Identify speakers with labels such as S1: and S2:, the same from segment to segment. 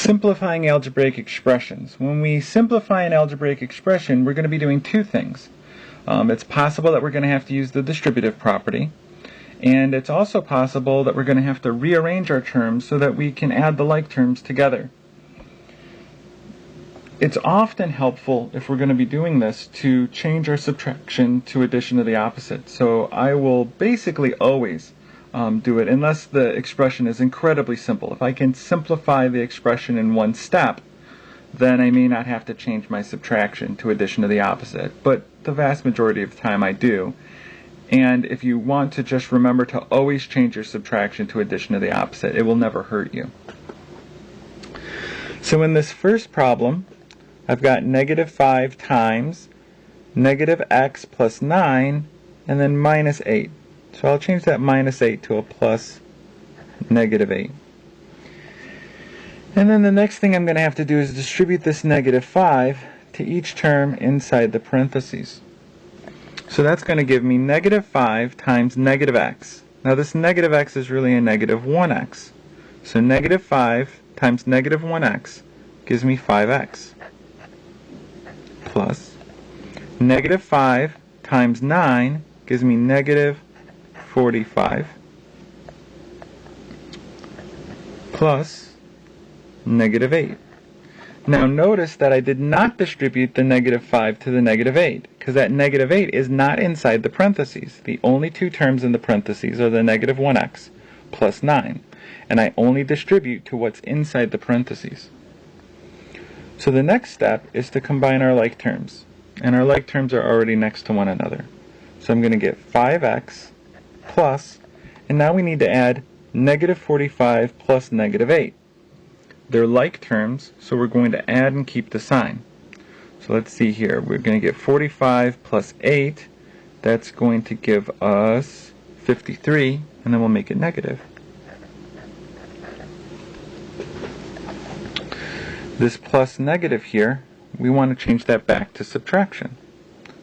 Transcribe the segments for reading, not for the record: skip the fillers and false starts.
S1: Simplifying algebraic expressions. When we simplify an algebraic expression, we're going to be doing two things. It's possible that we're going to have to use the distributive property, and it's also possible that we're going to have to rearrange our terms so that we can add the like terms together. It's often helpful, if we're going to be doing this, to change our subtraction to addition to the opposite. So I will basically always do it unless the expression is incredibly simple. If I can simplify the expression in one step, then I may not have to change my subtraction to addition to the opposite. But the vast majority of the time I do. And if you want to just remember to always change your subtraction to addition to the opposite, it will never hurt you. So in this first problem, I've got negative 5 times negative x plus 9 and then minus 8. So I'll change that minus 8 to a plus negative 8. And then the next thing I'm going to have to do is distribute this negative 5 to each term inside the parentheses. So that's going to give me negative 5 times negative x. Now this negative x is really a negative 1x. So negative 5 times negative 1x gives me 5x. Plus negative 5 times 9 gives me negative 45 plus negative 8. Now notice that I did not distribute the negative 5 to the negative 8 because that negative 8 is not inside the parentheses. The only two terms in the parentheses are the negative 1x plus 9, and I only distribute to what's inside the parentheses. So the next step is to combine our like terms, and our like terms are already next to one another. So I'm going to get 5x plus, and now we need to add negative 45 plus negative 8. They're like terms, so we're going to add and keep the sign. So let's see here. We're going to get 45 plus 8. That's going to give us 53, and then we'll make it negative. This plus negative here, we want to change that back to subtraction.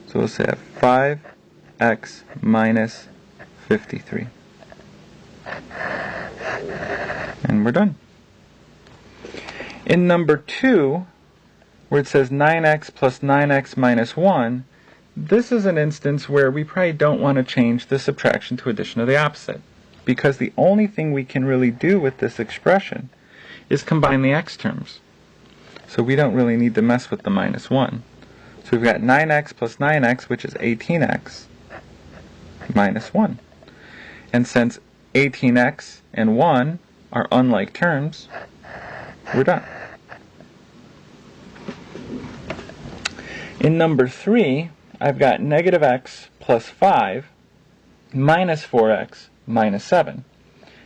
S1: So we'll say 5x minus 53. And we're done. In number 2, where it says 9x plus 9x minus 1, this is an instance where we probably don't want to change the subtraction to addition of the opposite, because the only thing we can really do with this expression is combine the x terms. So we don't really need to mess with the minus 1. So we've got 9x plus 9x, which is 18x, minus 1. And since 18x and 1 are unlike terms, we're done. In number 3, I've got negative x plus 5 minus 4x minus 7.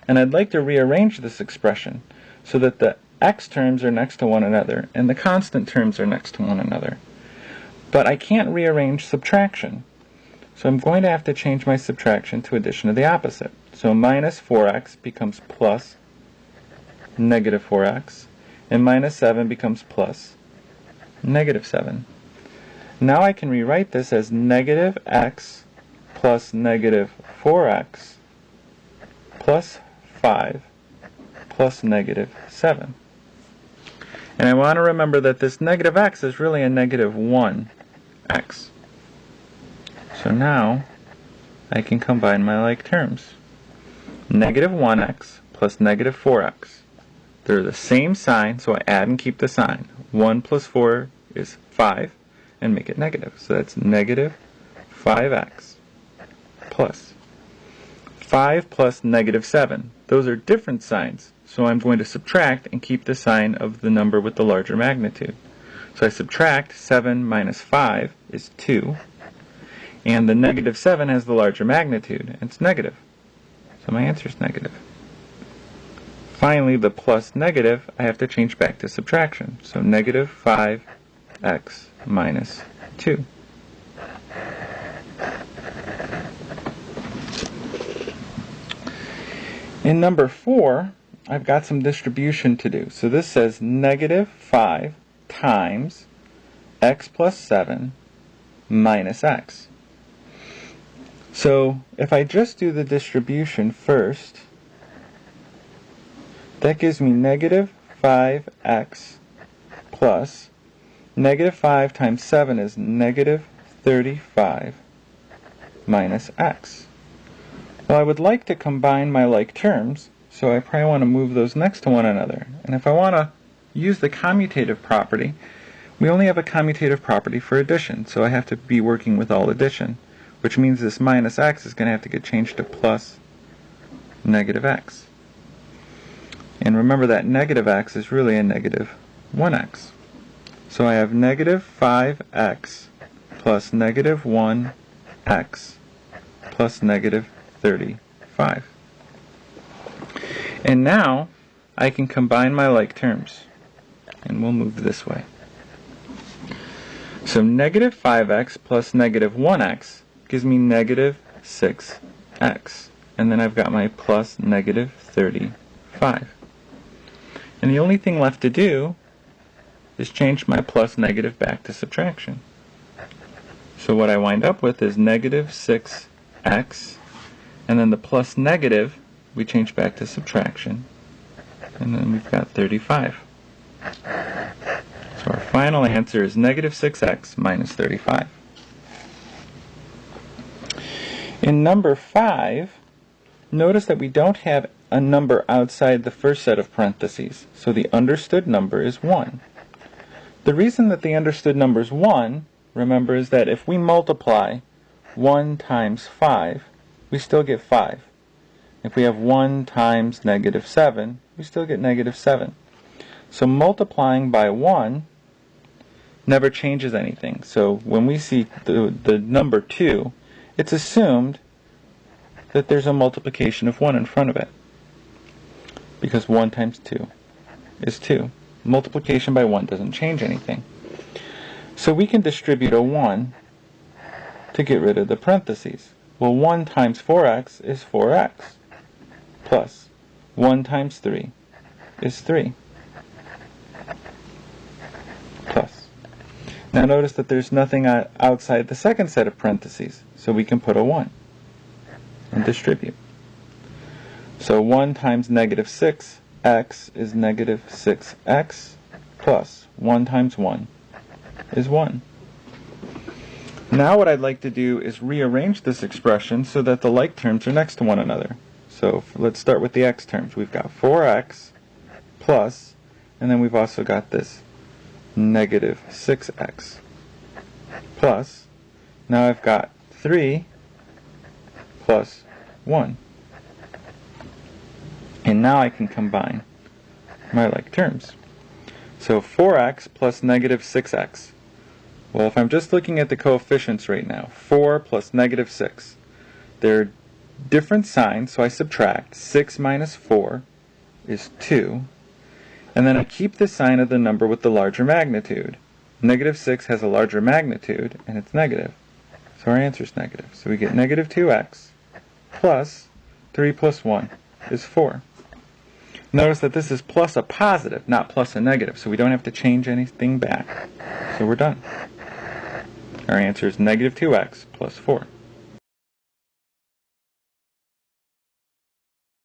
S1: And I'd like to rearrange this expression so that the x terms are next to one another and the constant terms are next to one another. But I can't rearrange subtraction. So I'm going to have to change my subtraction to addition of the opposite. So minus 4x becomes plus negative 4x, and minus 7 becomes plus negative 7. Now I can rewrite this as negative x plus negative 4x plus 5 plus negative 7. And I want to remember that this negative x is really a negative 1x. So now I can combine my like terms. Negative 1x plus negative 4x. They're the same sign, so I add and keep the sign. 1 plus 4 is 5, and make it negative. So that's negative 5x plus 5 plus negative 7. Those are different signs, so I'm going to subtract and keep the sign of the number with the larger magnitude. So I subtract 7 minus 5 is 2, and the negative 7 has the larger magnitude, and it's negative. So my answer is negative. Finally, the plus negative, I have to change back to subtraction. So negative 5x minus 2. In number 4, I've got some distribution to do. So this says negative 5 times x plus 7 minus x. So if I just do the distribution first, that gives me negative 5x plus negative 5 times 7 is negative 35 minus x. Well, I would like to combine my like terms, so I probably want to move those next to one another. And if I want to use the commutative property, we only have a commutative property for addition, so I have to be working with all addition, which means this minus x is going to have to get changed to plus negative x. And remember that negative x is really a negative 1x. So I have negative 5x plus negative 1x plus negative 35. And now I can combine my like terms, and we'll move this way. So negative 5x plus negative 1x gives me negative 6x. And then I've got my plus negative 35. And the only thing left to do is change my plus negative back to subtraction. So what I wind up with is negative 6x, and then the plus negative we change back to subtraction, and then we've got 35. So our final answer is negative 6x minus 35. In number 5, notice that we don't have a number outside the first set of parentheses, so the understood number is 1. The reason that the understood number is 1, remember, is that if we multiply 1 times 5, we still get 5. If we have 1 times negative 7, we still get negative 7. So multiplying by 1 never changes anything. So when we see the number 2, it's assumed that there's a multiplication of 1 in front of it, because 1 times 2 is 2. Multiplication by 1 doesn't change anything. So we can distribute a 1 to get rid of the parentheses. Well, 1 times 4x is 4x, plus 1 times 3 is 3, plus. Now notice that there's nothing outside the second set of parentheses, so we can put a 1 and distribute. So 1 times negative 6x is negative 6x, plus 1 times 1 is 1. Now what I'd like to do is rearrange this expression so that the like terms are next to one another. So let's start with the x terms. We've got 4x plus, and then we've also got this negative 6x plus. Now I've got 3 plus 1. And now I can combine my like terms. So 4x plus negative 6x. Well, if I'm just looking at the coefficients right now, 4 plus negative 6, they're different signs, so I subtract. 6 minus 4 is 2. And then I keep the sign of the number with the larger magnitude. Negative 6 has a larger magnitude, and it's negative. So our answer is negative. So we get negative 2x plus 3 plus 1 is 4. Notice that this is plus a positive, not plus a negative, so we don't have to change anything back. So we're done. Our answer is negative 2x plus 4.